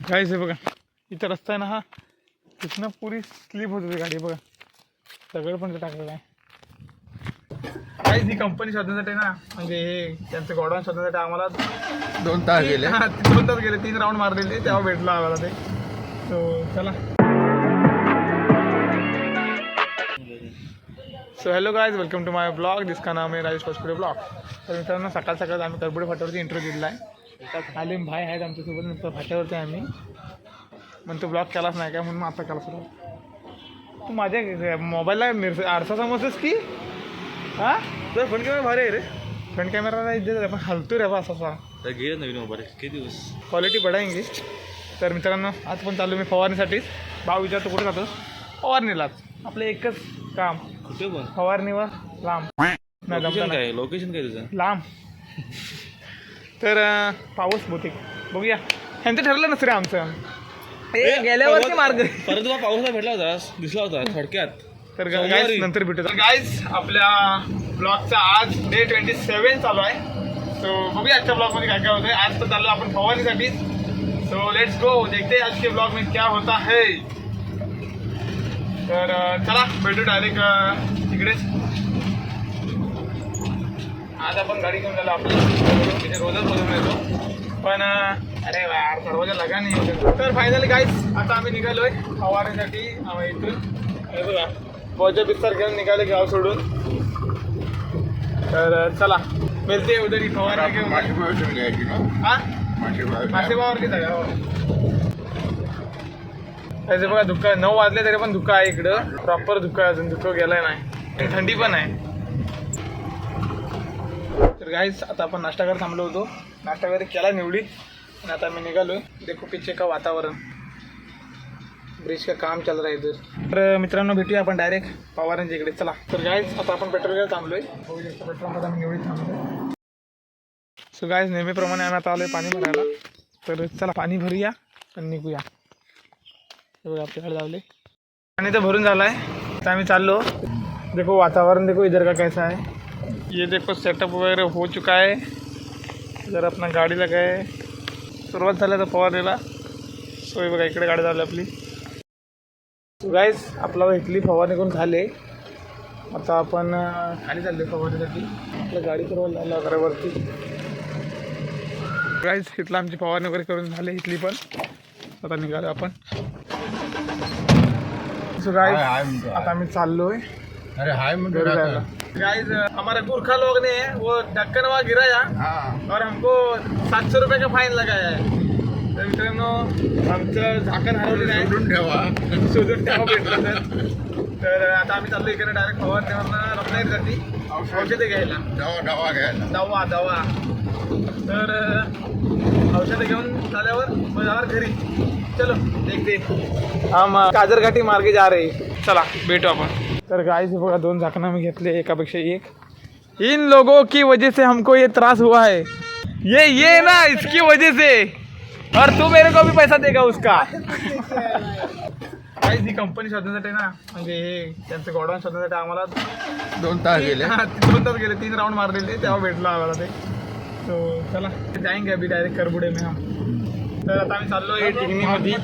गाईस हे बघा, इथं रस्ता आहे ना हा, तिथनं पुरी स्लिप होत होती गाडी. बघा सगळं पण टाकलेलं आहे. काहीच ही कंपनी शोधण्यासाठी ना, म्हणजे हे त्यांचं गोडाऊन शोधण्यासाठी आम्हाला 2 तास गेले. 2 तास गेले. 3 राऊंड मारलेले तेव्हा भेटलं आम्हाला ते. सो चला. So hello guys, welcome to my blog. जिसका नाम है राजेश हॉस्पिटल ब्लॉग. तर मित्रांनो, सकाळ सकाळ आम्ही करबुडे फाट्यावरती इंटरव्ह्यू दिला आहे. आलिम भाई आहेत आमच्यासोबत. नंतर फाट्यावरती आहे आम्ही, पण तो ब्लॉग केलाच नाही काय, म्हणून आता केला सुरू. तू माझ्या मोबाईलला आरसा समजतेस की? हां तर फ्रंट कॅमेरा भारी आहे रे. फ्रंट कॅमेरा इथे पण हलतो रे बा असा. तर घे नवीन मोबाईल किती दिवस क्वालिटी बढाएंगे. तर मित्रांनो, आज पण चालू मी फवारणीसाठीच. भाऊ विचारतो कुठे जातो? फवारणीलाच. आपलं एकच काम, कुठे पण फवारणीवर लांब. लोकेशन काय तुझं? लांब. तर पाऊस बहुतेक बघूया. ह्यांचं ठरलं नसतं रे आमचं. गेल्यावरती मार्ग परत तुला पाऊस भेटला होता, दिसला होता थोडक्यात. तर गाईज नंतर भेटू. तर गाईज, आपल्या ब्लॉगचा आज डे 27 चालू आहे. सो बघूया आजच्या ब्लॉगमध्ये काय काय होतं. आज तर चालू आपण फवारणीसाठी. सो लेट्स गो, देखते आज के ब्लॉग में क्या होता है. तर चला भेटू डायरेक्ट तिकडेच. आज आपण गाडी घेऊन झालो आपली, म्हणजे रोजच बघून येतो. पण अरे यार, दरवाजा लगा नाही. तर फायनली गाईज, आता आम्ही निघालोय फवारणीसाठी. इथून बघा बोजा बिस्तर घेऊन निघाले गाव सोडून. तर चला मिळते उद्या ही फवारणी घेऊन. हां मासेबावरती जागा. त्याचे बघा धुका 9 वाजले तरी पण धुका आहे इकडं. प्रॉपर धुका आहे, अजून धुकं गेलाय नाही आणि थंडी पण आहे. तर गाईज, आता आपण नाश्ता करायला थांबलो होतो. नाश्ता वगैरे केला निवडी आणि आता मी निघालोय. देखो पीछे का वातावरण, ब्रिज का काम चल रहा है इधर. तर मित्रांनो, भेटूया आपण डायरेक्ट फवारणीच्या इकडे. चला. तर गाईज, आता आपण पेट्रोल घ्यायला थांबलोय. पेट्रोल आम्ही निवडीत थांबलोय. सो गाईज, नेहमीप्रमाणे आम्ही आता आलोय पाणी भरायला. तर चला पाणी भरूया आणि निघूया. बघा आपल्याकडे लावले पाणी तर भरून झालं आहे. तर आम्ही चाललो. देखो वातावरण देखो इधर का कैसा है. ये देखो सेटअप वगैरह हो चुका है. जर अपना गाडीला काय सुरुवात झाल्या तर फवारणीला. सो बघा इकडे गाडी झाली आपली. गाईज, आपला इथली फवारणी करून झाले. आता आपण खाली चालले फवारणीसाठी. आपल्या गाडी सुरुवात झाला घरावरती. गाईज, इथलं आमची फवारणी वगैरे करून झाले इथली पण. आता निघालो आपण. सो गाइस, आता आम्ही चाललोय. अरे हाय गाइस, हमारा गोरखा लोग ने वो ढक्कन वहाँ गिराया और हमको 700 रुपये का फाइन लगाया है. तर मित्रांनो, आमचं झाकण हरवलेलं आहे. शोधून ठेवा भेटलं तर आता आम्ही चाललो इकडे डायरेक्ट फवारणीवरनं रत्नागिरीसाठी औषधे घ्यायला. दवा. तर औषधं घेऊन झाल्यावर मग घरी. चलो देखते हम काजरघाटी मार्गे जा रहे. चला भेटू आपण. तर गाइस बघा, 2 झाकणं मी घेतले, एकापेक्षा एक. इन लोगों की वजह से हमको ये त्रास हुआ है. ये ना इसकी वजह से. और तू मेरे को भी पैसा देगा उसका. गाइस ही कंपनी शोधण्यासाठी ना, म्हणजे हे त्यांचं गोडाऊन शोधण्यासाठी आम्हाला 2 तास गेले. 2 तास गेले. 3 राऊंड मारलेले तेव्हा भेटलं आम्हाला ते. तो चला जाएंगे अभी डायरेक्ट करबुडे में हम. तर आता आम्ही चाललोय टिकणीमध्ये.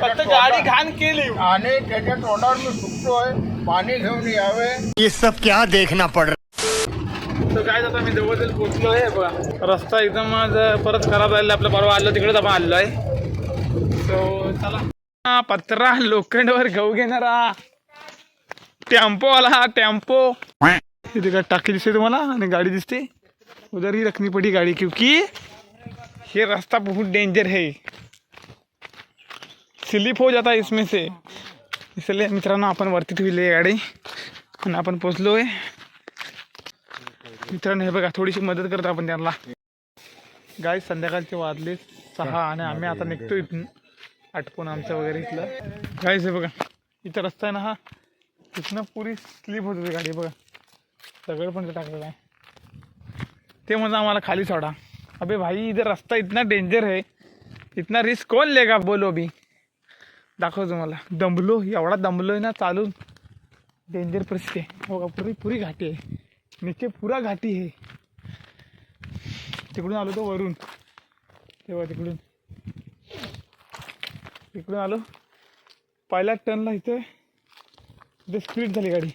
फक्त गाडी घाण केली आणि त्याच्या तोंडावर मी सुकतोय. पाणी घेऊन यावे. ये सब क्या देखना पड़ रहा. तर काय आता मी जवळ पोचलो आहे. बघा रस्ता एकदम आज परत खराब झालेला. आपलं परवा आलो तिकडेच आपण आलो आहे. सो चला. पत्रा लोखंडवर गहू घेणारा टेम्पो आला. हा टेम्पो इथे का टाकी दिसते तुम्हाला आणि गाडी दिसते उधर ही रखनी पड़ी गाड़ी, क्योंकि ये रास्ता बहुत डेंजर है. स्लिप हो जाता है इसमें से. इसलिए मित्रांनो, आपण वरती ठेवली आहे गाडी आणि आपण पोचलो आहे. मित्रांनो हे बघा, थोडीशी मदत करतो आपण त्यांना. गाईस, संध्याकाळचे वाजले 6 आणि आम्ही आता निघतो इथून आटपून आमचं वगैरे इथलं. गाईस हे बघा, इथं रस्ता आहे ना हा, इथनं पुरी स्लिप होत होती गाडी. बघा सगळं पण टाकलेलं आहे. ते म्हणजे आम्हाला खाली सोडा. अबे भाई, इधर रास्ता इतना डेंजर है, इतना रिस्क कौन लेगा बोलो भी. दाखव तुम्हाला. दमलो, एवढा दमलोय ना चालून. डेंजर परिस्थिती आहे. बघा पुरी घाटी आहे. नीचे पुरा घाटी आहे. तिकडून आलो तो वरून. तेव्हा तिकडून आलो पहिल्या टर्नला इथे स्लिप झाली गाडी.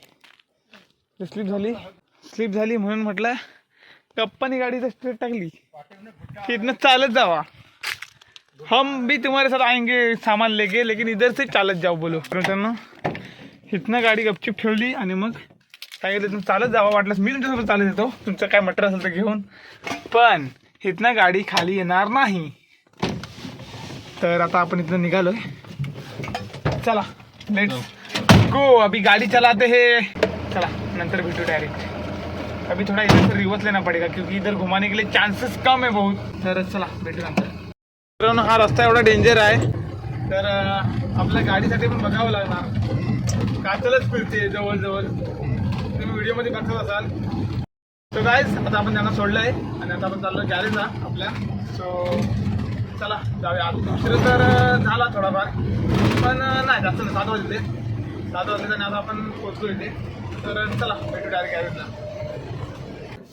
स्लिप झाली म्हणून म्हटलं कप्पानी गाडी तर स्ट्रेट टाकली की इथनं चालत जावा. हम भी तुम्हारे साथ आएंगे सामान लेके लेकिन इधर से चालत जाओ बोलो. मित्रांनो इथनं गाडी गपचिप ठेवली आणि मग सांगितलं इथनं चालत जावा. वाटलंच मी तुमच्यासोबत चालत येतो तुमचं काय मटेरियल असेल तर घेऊन, पण इथनं गाडी खाली येणार नाही. तर आता आपण इथनं निघालोय. चला लेट्स गो. अभी गाड़ी चलाते हैं. चला नंतर भेटू डायरेक्ट. अभी थोड़ा इधर से रिवर्स लेना पड़ेगा क्योंकि इधर घुमाने के लिए चांसेस कम है बहुत. तर चला भेटू नंतर. मित्रांनो हा रस्ता एवढा डेंजर आहे तर आपल्या गाडीसाठी पण बघावं लागणार. काचलच फिरते जवळजवळ तुम्ही व्हिडिओमध्ये बघत असाल. तर गाईज आता आपण त्यांना सोडलं आहे आणि आता आपण चाललो गॅरेजला आपल्या. सो चला जाऊया. आज उशीर तर झाला थोडाफार पण नाही जास्त नाही. 7 वाजले आणि आता आपण पोहोचलो इथे. तर चला भेटू डायरेक्ट गॅरेजला.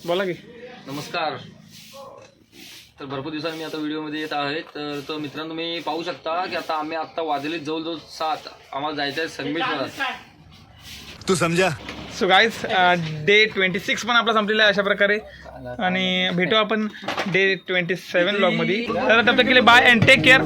बोला की. नमस्कार. तर भरपूर दिवसांनी मी आता व्हिडिओमध्ये येत आहे. तर मित्रांनो तुम्ही पाहू शकता की आता आम्ही आत्ता वाजले जवळजवळ 7. आम्हाला जायचं आहे संगमेश्वरात. तू समझा. सो गाईज डे 26 पण आपला संपलेला आहे अशा प्रकारे आणि भेटू आपण डे 27 ब्लॉगमध्ये. तर तब तक के लिए बाय अँड टेक केअर.